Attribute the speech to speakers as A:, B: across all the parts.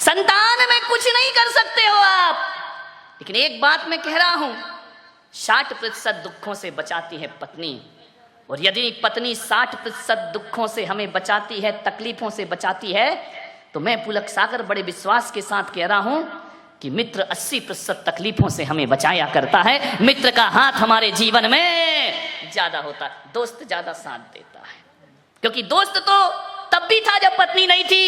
A: संतान में कुछ नहीं कर सकते हो आप। लेकिन एक बात मैं कह रहा हूं, 60% दुखों से बचाती है पत्नी। और यदि पत्नी 60% दुखों से हमें बचाती है, तकलीफों से बचाती है, तो मैं पुलक सागर बड़े विश्वास के साथ कह रहा हूं कि मित्र 80% तकलीफों से हमें बचाया करता है। मित्र का हाथ हमारे जीवन में ज्यादा होता है, दोस्त ज्यादा साथ देता है। क्योंकि दोस्त तो तब भी था जब पत्नी नहीं थी,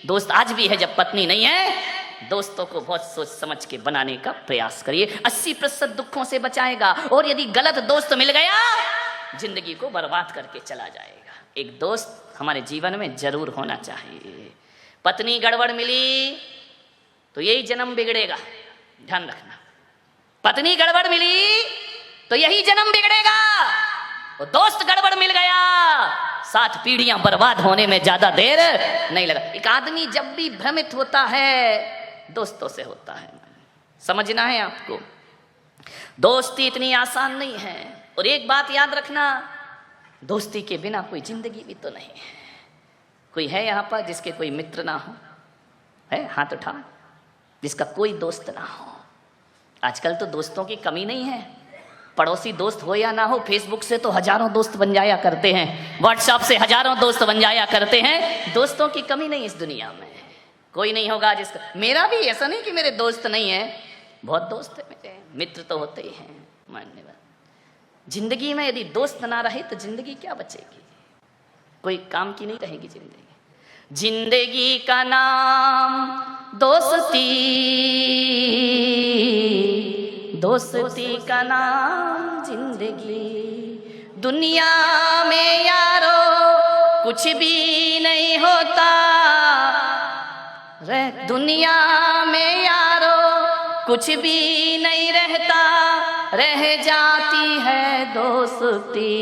A: दोस्त आज भी है जब पत्नी नहीं है। दोस्तों को बहुत सोच समझ के बनाने का प्रयास करिए, 80% दुखों से बचाएगा। और यदि गलत दोस्त मिल गया, जिंदगी को बर्बाद करके चला जाएगा। एक दोस्त हमारे जीवन में जरूर होना चाहिए। पत्नी गड़बड़ मिली तो यही जन्म बिगड़ेगा, ध्यान रखना। पत्नी गड़बड़ मिली तो यही जन्म बिगड़ेगा। और दोस्त गड़बड़ मिल गया, 7 पीढ़ियां बर्बाद होने में ज्यादा देर नहीं लगा। एक आदमी जब भी भ्रमित होता है, दोस्तों से होता है। समझना है आपको, दोस्ती इतनी आसान नहीं है। और एक बात याद रखना, दोस्ती के बिना कोई जिंदगी भी तो नहीं है। कोई है यहाँ पर जिसके कोई मित्र ना हो? है? हाथ उठा, जिसका कोई दोस्त ना हो। आजकल तो दोस्तों की कमी नहीं है। पड़ोसी दोस्त हो या ना हो, फेसबुक से तो हजारों दोस्त बन जाया करते हैं, व्हाट्सएप से हजारों दोस्त बन जाया करते हैं। दोस्तों की कमी नहीं इस दुनिया में। कोई नहीं होगा जिसका, मेरा भी ऐसा नहीं कि मेरे दोस्त नहीं है, बहुत दोस्त है मेरे, मित्र तो होते ही हैं। मान्यवर, जिंदगी में यदि दोस्त ना रहे तो जिंदगी क्या बचेगी? कोई काम की नहीं रहेगी जिंदगी। जिंदगी का नाम दोस्ती, दोस्ती का नाम जिंदगी। दुनिया में यारो कुछ भी नहीं होता रे, दुनिया में यारो कुछ भी नहीं रहता, रह जाती है दोस्ती।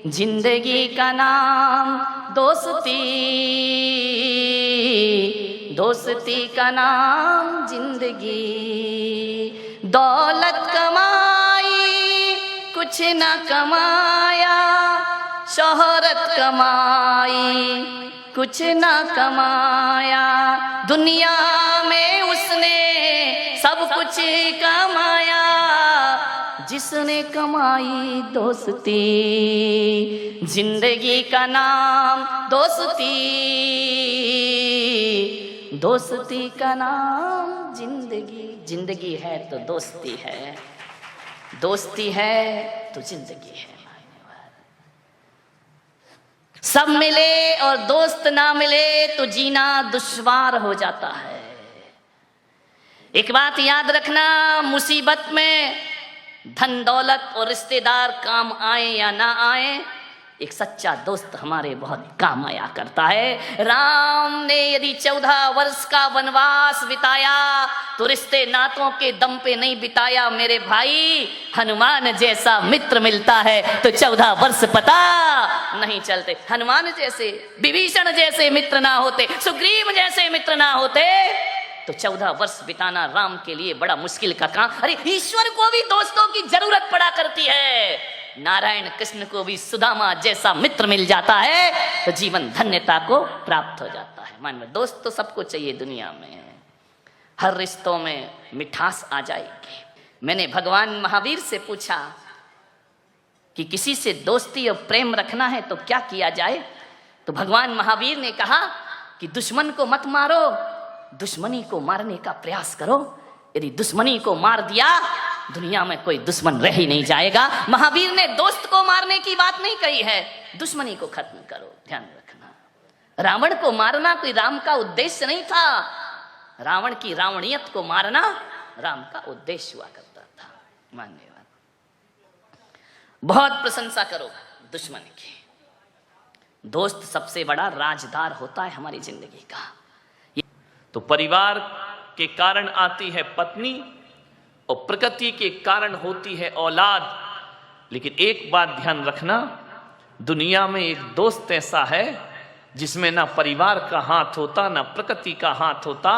A: जिंदगी का नाम दोस्ती, दोस्ती का नाम जिंदगी। दौलत कमाई कुछ न कमाया, शोहरत कमाई कुछ न कमाया, दुनिया में उसने सब कुछ कमाया, जिसने कमाई दोस्ती। जिंदगी का नाम दोस्ती, दोस्ती का नाम जिंदगी। जिंदगी है तो दोस्ती है, दोस्ती है तो जिंदगी है। सब मिले और दोस्त ना मिले तो जीना दुश्वार हो जाता है। एक बात याद रखना, मुसीबत में धन दौलत और रिश्तेदार काम आए या ना आए, एक सच्चा दोस्त हमारे बहुत काम आया करता है। राम ने यदि 14 वर्ष का वनवास बिताया तो रिश्ते नातों के दम पे नहीं बिताया मेरे भाई। हनुमान जैसा मित्र मिलता है तो 14 वर्ष पता नहीं चलते। हनुमान जैसे, विभीषण जैसे मित्र ना होते, सुग्रीव जैसे मित्र ना होते तो 14 वर्ष बिताना राम के लिए बड़ा मुश्किल का काम। अरे ईश्वर को भी दोस्तों की जरूरत पड़ा करती है। नारायण कृष्ण को भी सुदामा जैसा मित्र मिल जाता है तो जीवन धन्यता को प्राप्त हो जाता है। मान लो, दोस्त तो सबको चाहिए दुनिया में, हर रिश्तों में मिठास आ जाएगी। मैंने भगवान महावीर से पूछा कि किसी से दोस्ती और प्रेम रखना है तो क्या किया जाए, तो भगवान महावीर ने कहा कि दुश्मन को मत मारो, दुश्मनी को मारने का प्रयास करो। यदि दुश्मनी को मार दिया, दुनिया में कोई दुश्मन रह ही नहीं जाएगा। महावीर ने दोस्त को मारने की बात नहीं कही है, दुश्मनी को खत्म करो। ध्यान रखना, रावण को मारना कोई राम का उद्देश्य नहीं था। रावण की रावणियत को मारना राम का उद्देश्य हुआ करता था। मान्यवाद, बहुत प्रशंसा करो दुश्मन की। दोस्त सबसे बड़ा राजदार होता है हमारी जिंदगी का।
B: तो परिवार के कारण आती है पत्नी और प्रकृति के कारण होती है औलाद। लेकिन एक बात ध्यान रखना, दुनिया में एक दोस्त ऐसा है जिसमें ना परिवार का हाथ होता ना प्रकृति का हाथ होता।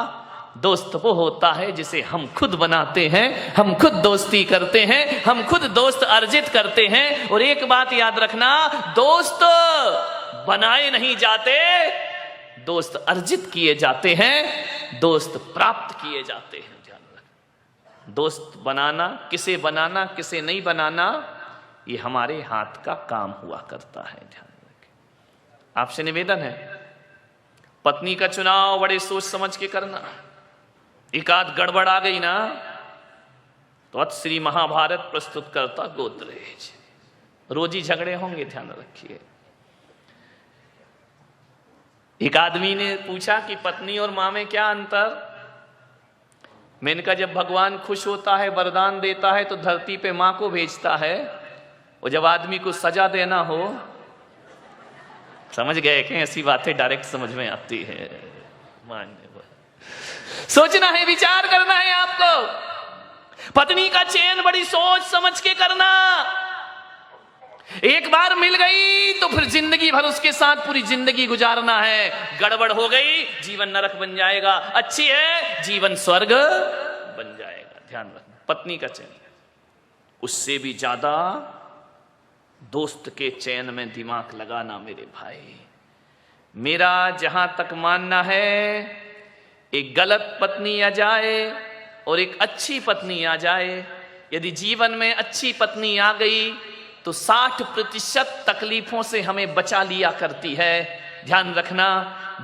B: दोस्त वो होता है जिसे हम खुद बनाते हैं, हम खुद दोस्ती करते हैं, हम खुद दोस्त अर्जित करते हैं। और एक बात याद रखना, दोस्त बनाए नहीं जाते, दोस्त अर्जित किए जाते हैं, दोस्त प्राप्त किए जाते हैं। ध्यान रखें, दोस्त बनाना, किसे नहीं बनाना, ये हमारे हाथ का काम हुआ करता है। ध्यान रखें। आपसे निवेदन है, पत्नी का चुनाव बड़े सोच समझ के करना। एक आध गड़बड़ आ गई ना तो अत श्री महाभारत प्रस्तुत करता गोदरेज, रोज ही झगड़े होंगे। ध्यान रखिए। एक आदमी ने पूछा कि पत्नी और मां में क्या अंतर। मैंने कहा, जब भगवान खुश होता है, वरदान देता है, तो धरती पे मां को भेजता है, और जब आदमी को सजा देना हो, समझ गए कि ऐसी बातें डायरेक्ट समझ में आती है। सोचना है, विचार करना है आपको। पत्नी का चयन बड़ी सोच समझ के करना। एक बार मिल गई तो फिर जिंदगी भर उसके साथ पूरी जिंदगी गुजारना है। गड़बड़ हो गई, जीवन नरक बन जाएगा। अच्छी है, जीवन स्वर्ग बन जाएगा। ध्यान रखना, पत्नी का चयन। उससे भी ज्यादा दोस्त के चयन में दिमाग लगाना मेरे भाई। मेरा जहां तक मानना है, एक गलत पत्नी आ जाए और एक अच्छी पत्नी आ जाए, यदि जीवन में अच्छी पत्नी आ गई तो 60% तकलीफों से हमें बचा लिया करती है। ध्यान रखना,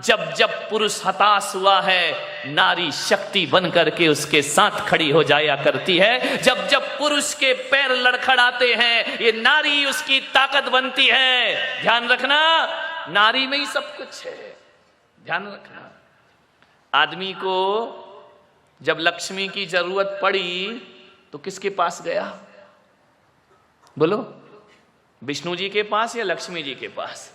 B: जब जब पुरुष हताश हुआ है, नारी शक्ति बन करके उसके साथ खड़ी हो जाया करती है। जब जब पुरुष के पैर लड़खड़ाते हैं, ये नारी उसकी ताकत बनती है। ध्यान रखना, नारी में ही सब कुछ है। ध्यान रखना, आदमी को जब लक्ष्मी की जरूरत पड़ी तो किसके पास गया? बोलो, विष्णु जी के पास या लक्ष्मी जी के पास?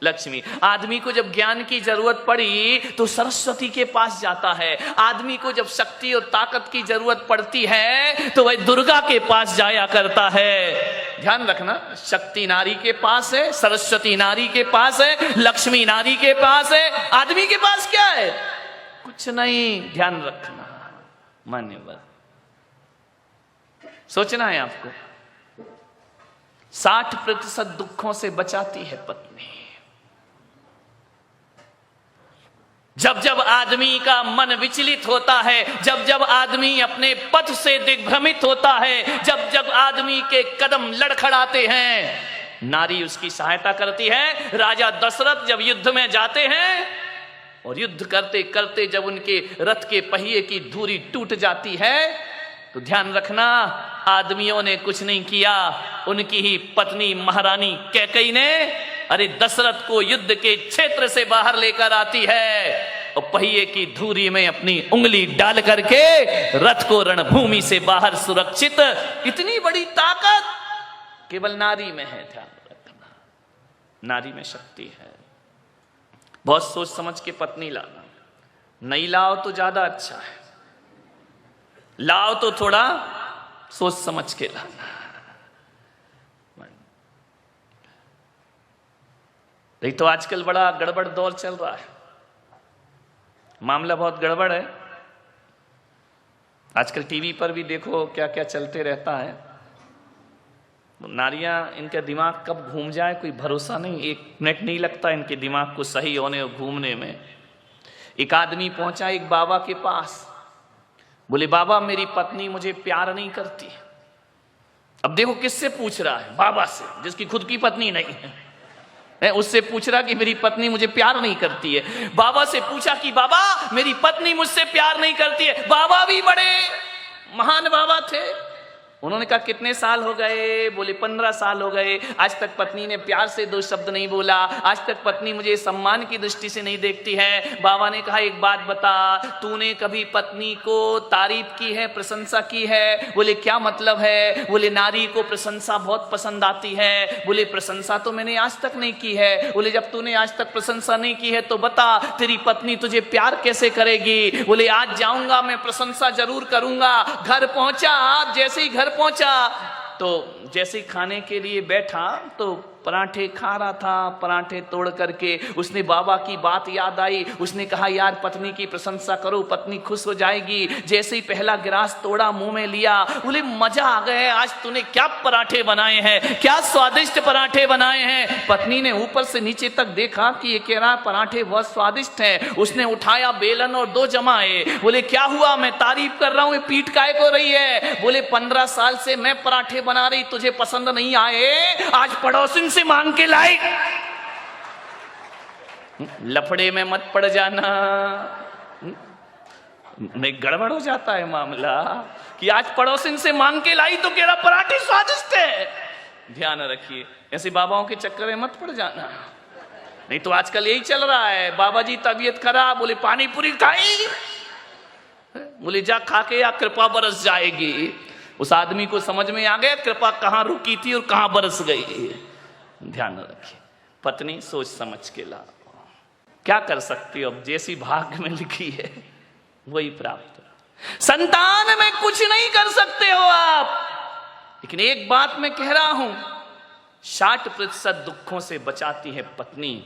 B: लक्ष्मी। आदमी को जब ज्ञान की जरूरत पड़ी तो सरस्वती के पास जाता है। आदमी को जब शक्ति और ताकत की जरूरत पड़ती है तो वह दुर्गा के पास जाया करता है। ध्यान रखना, शक्ति नारी के पास है, सरस्वती नारी के पास है, लक्ष्मी नारी के पास है। आदमी के पास क्या है? कुछ नहीं। ध्यान रखना, मान्यवर। सोचना है आपको, 60% दुखों से बचाती है पत्नी। जब जब आदमी का मन विचलित होता है, जब जब आदमी अपने पथ से दिग्भ्रमित होता है, जब जब आदमी के कदम लड़खड़ाते हैं, नारी उसकी सहायता करती है। राजा दशरथ जब युद्ध में जाते हैं और युद्ध करते करते जब उनके रथ के पहिए की धुरी टूट जाती है तो ध्यान रखना, आदमियों ने कुछ नहीं किया, उनकी ही पत्नी महारानी कैकेयी ने अरे दशरथ को युद्ध के क्षेत्र से बाहर लेकर आती है और पहिए की धुरी में अपनी उंगली डाल करके रथ को रणभूमि से बाहर सुरक्षित। इतनी बड़ी ताकत केवल नारी में है। ध्यान रखना, नारी में शक्ति है। बहुत सोच समझ के पत्नी लाना। नहीं लाओ तो ज्यादा अच्छा है, लाओ तो थोड़ा सोच समझ के लाना। नहीं तो आजकल बड़ा गड़बड़ दौर चल रहा है, मामला बहुत गड़बड़ है। आजकल टीवी पर भी देखो क्या क्या चलते रहता है। नारियां, इनका दिमाग कब घूम जाए कोई भरोसा नहीं। 1 मिनट नहीं लगता इनके दिमाग को सही होने और घूमने में। एक आदमी पहुंचा एक बाबा के पास, बोले बाबा मेरी पत्नी मुझे प्यार नहीं करती। अब देखो किससे पूछ रहा है? बाबा से, जिसकी खुद की पत्नी नहीं है। उससे पूछ रहा कि मेरी पत्नी मुझे प्यार नहीं करती है। बाबा से पूछा कि बाबा मेरी पत्नी मुझसे प्यार नहीं करती है। बाबा भी बड़े महान बाबा थे। उन्होंने कहा कितने साल हो गए? बोले 15 साल हो गए। आज तक पत्नी ने प्यार से 2 शब्द नहीं बोला। आज तक पत्नी मुझे सम्मान की दृष्टि से नहीं देखती है। बाबा ने कहा एक बात बता, तूने कभी पत्नी को तारीफ की है, प्रशंसा की है? बोले क्या मतलब है? बोले नारी को प्रशंसा बहुत पसंद आती है। बोले प्रशंसा तो मैंने आज तक नहीं की है। बोले जब तूने आज तक प्रशंसा नहीं की है तो बता तेरी पत्नी तुझे प्यार कैसे करेगी? बोले आज जाऊंगा मैं, प्रशंसा जरूर करूंगा। घर पहुंचा, जैसे ही घर पहुंचा तो जैसे ही खाने के लिए बैठा तो पराठे खा रहा था, पराठे तोड़ करके उसने बाबा की बात याद आई। उसने कहा यार पत्नी की प्रशंसा करो, पत्नी खुश हो जाएगी। जैसे ही पहला गिलास तोड़ा, मुंह में लिया, बोले मजा आ गया, आज तूने क्या पराठे बनाए हैं, क्या स्वादिष्ट पराठे बनाए हैं। पत्नी ने ऊपर से नीचे तक देखा कि ये कह रहा पराठे बहुत स्वादिष्ट हैं। उसने उठाया बेलन और 2 जमाए। बोले क्या हुआ, मैं तारीफ कर रहा हूं, ये पीठ काय को रही है। बोले 15 साल से मैं पराठे बना रही, तुझे पसंद नहीं आए, आज पड़ोसिन से मांग के लाई। लफड़े में मत पड़ जाना, नहीं गड़बड़ हो जाता है मामला कि आज पड़ोसिन से मांग के लाई तो कह रहा पराठे स्वादिष्ट है। ध्यान रखिए, ऐसे बाबाओं के चक्कर में मत पड़ जाना, नहीं तो आजकल यही चल रहा है। बाबा जी तबीयत खराब, बोले पानी पूरी खाई, बोले जा खा के या कृपा बरस जाएगी। उस आदमी को समझ में आ गया कृपा कहां रुकी थी और कहां बरस गई। ध्यान रखिए, पत्नी सोच समझ के ला, क्या कर सकती हो, अब जैसी भाग्य में लिखी है वही प्राप्त। संतान में कुछ नहीं कर सकते हो आप, लेकिन एक बात मैं कह रहा हूं, 60% दुखों से बचाती है पत्नी।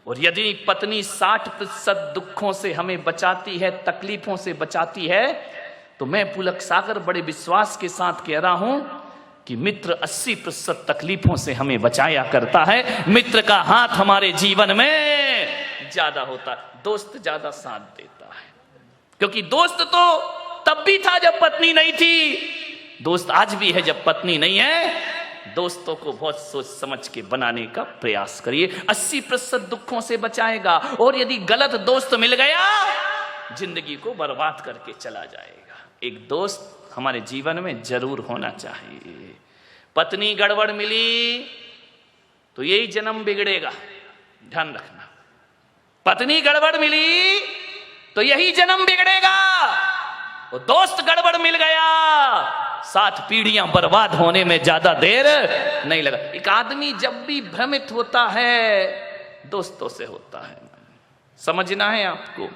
B: और यदि पत्नी 60% दुखों से हमें बचाती है, तकलीफों से बचाती है, तो मैं पुलक सागर बड़े विश्वास के साथ कह रहा हूं कि मित्र 80% तकलीफों से हमें बचाया करता है। मित्र का हाथ हमारे जीवन में ज्यादा होता है, दोस्त ज्यादा साथ देता है। क्योंकि दोस्त तो तब भी था जब पत्नी नहीं थी, दोस्त आज भी है जब पत्नी नहीं है। दोस्तों को बहुत सोच समझ के बनाने का प्रयास करिए, 80% दुखों से बचाएगा। और यदि गलत दोस्त मिल गया, जिंदगी को बर्बाद करके चला जाएगा। एक दोस्त हमारे जीवन में जरूर होना चाहिए। पत्नी गड़बड़ मिली तो यही जन्म बिगड़ेगा, ध्यान रखना। पत्नी गड़बड़ मिली तो यही जन्म बिगड़ेगा, और दोस्त गड़बड़ मिल गया, 7 पीढ़ियां बर्बाद होने में ज्यादा देर नहीं लगा। एक आदमी जब भी भ्रमित होता है, दोस्तों से होता है। समझना है आपको,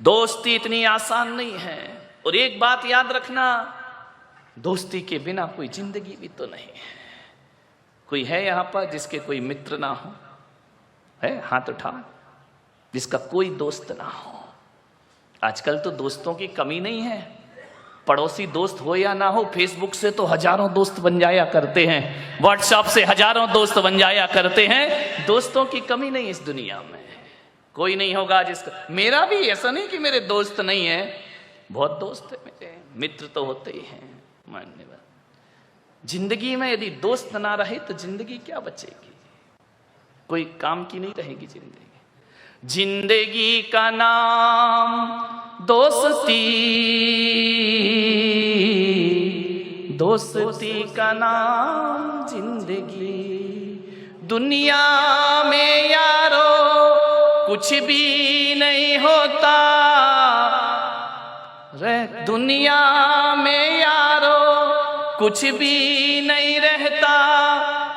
B: दोस्ती इतनी आसान नहीं है। और एक बात याद रखना, दोस्ती के बिना कोई जिंदगी भी तो नहीं है। कोई है यहां पर जिसके कोई मित्र ना हो? है? हाथ उठा, जिसका कोई दोस्त ना हो। आजकल तो दोस्तों की कमी नहीं है, पड़ोसी दोस्त हो या ना हो, फेसबुक से तो हजारों दोस्त बन जाया करते हैं, व्हाट्सएप से हजारों दोस्त बन जाया करते हैं। दोस्तों की कमी नहीं इस दुनिया में, कोई नहीं होगा जिसका। मेरा भी ऐसा नहीं कि मेरे दोस्त नहीं है, बहुत दोस्त है मेरे, मित्र तो होते ही हैं। मानने वाला, जिंदगी में यदि दोस्त ना रहे तो जिंदगी क्या बचेगी, कोई काम की नहीं रहेगी जिंदगी। जिंदगी का नाम दोस्ती, दोस्ती का नाम जिंदगी। दुनिया में यारो कुछ भी नहीं होता रे, दुनिया में यारो कुछ भी नहीं रहता,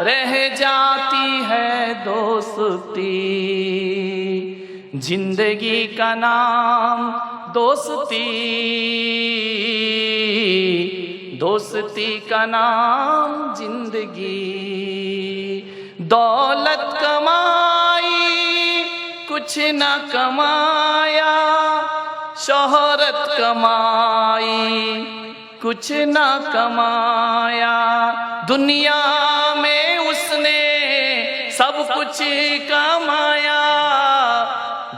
B: रह जाती है दोस्ती। जिंदगी का नाम दोस्ती, दोस्ती का नाम जिंदगी। दौलत कमाई कुछ न कमाया, शोहरत कमाई कुछ न कमाया, दुनिया में उसने सब कुछ कमाया,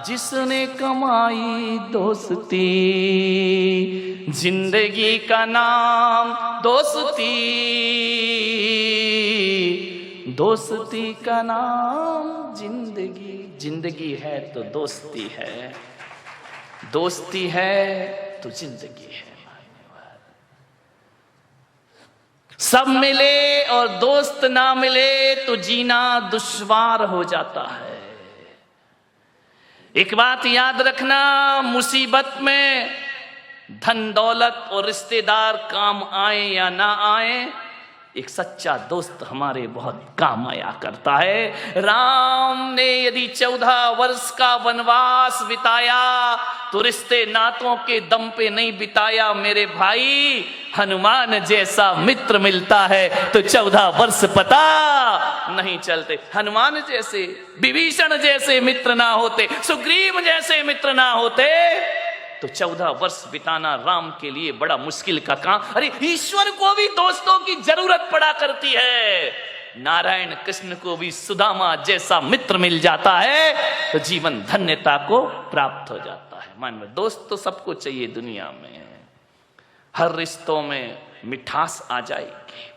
B: जिसने कमाई दोस्ती। जिंदगी का नाम दोस्ती, दोस्ती का नाम जिंदगी। जिंदगी है तो दोस्ती है, दोस्ती है तो जिंदगी है। सब मिले और दोस्त ना मिले तो जीना दुश्वार हो जाता है। एक बात याद रखना, मुसीबत में धन दौलत और रिश्तेदार काम आए या ना आए, एक सच्चा दोस्त हमारे बहुत काम आया करता है। राम ने यदि 14 वर्ष का वनवास बिताया तो रिश्ते नातों के दम पे नहीं बिताया मेरे भाई। हनुमान जैसा मित्र मिलता है तो 14 वर्ष पता नहीं चलते। हनुमान जैसे, विभीषण जैसे मित्र ना होते, सुग्रीव जैसे मित्र ना होते तो 14 वर्ष बिताना राम के लिए बड़ा मुश्किल का काम। अरे ईश्वर को भी दोस्तों की जरूरत पड़ा करती है। नारायण कृष्ण को भी सुदामा जैसा मित्र मिल जाता है तो जीवन धन्यता को प्राप्त हो जाता है। मान लो दोस्त तो सबको चाहिए दुनिया में, हर रिश्तों में मिठास आ जाएगी।